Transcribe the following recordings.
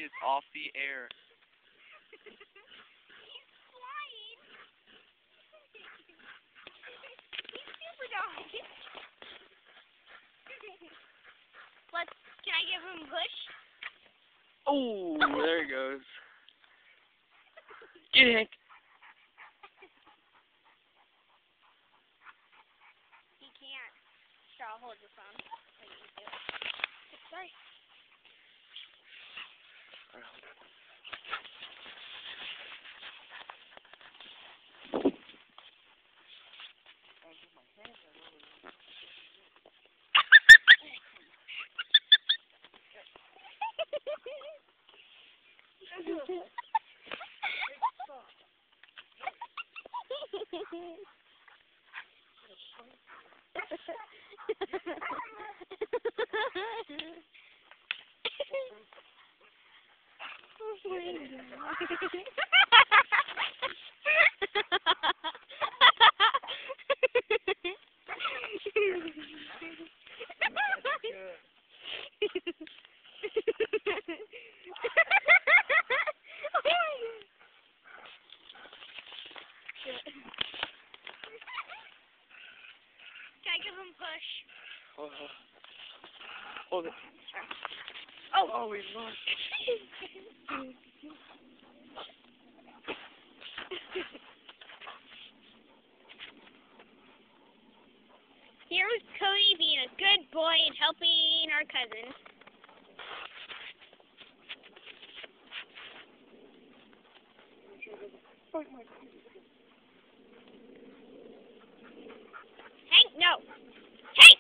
is off the air. He's flying. He's super dog. Can I give him a push? Oh, there he goes. Get Hank. He can't. So I'll hold the phone. Sorry. Can I give him a push? Hold it. Oh, we lost. Here was Cody being a good boy and helping our cousin. Hank, no. Hank!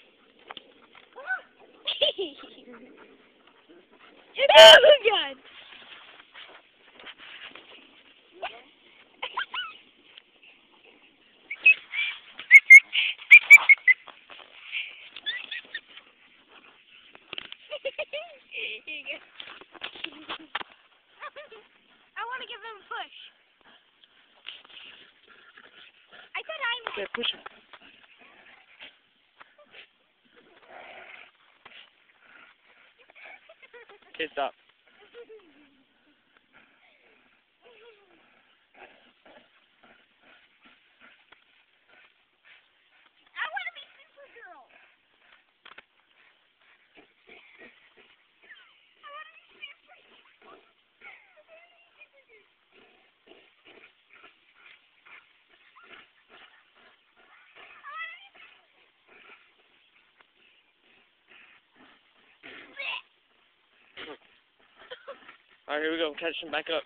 Oh, God. I want to give him a push. I said I'm... Okay, push him. Okay, stop. I want to be Supergirl. Alright, here we go. Catch him back up.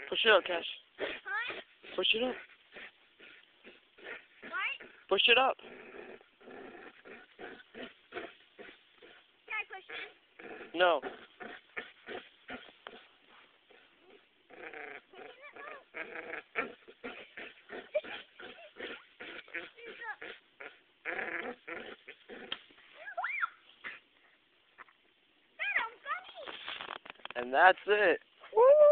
Push it up, Cash. Huh? Push it up. What? Push it up. Can I push him? No. And that's it. Woo!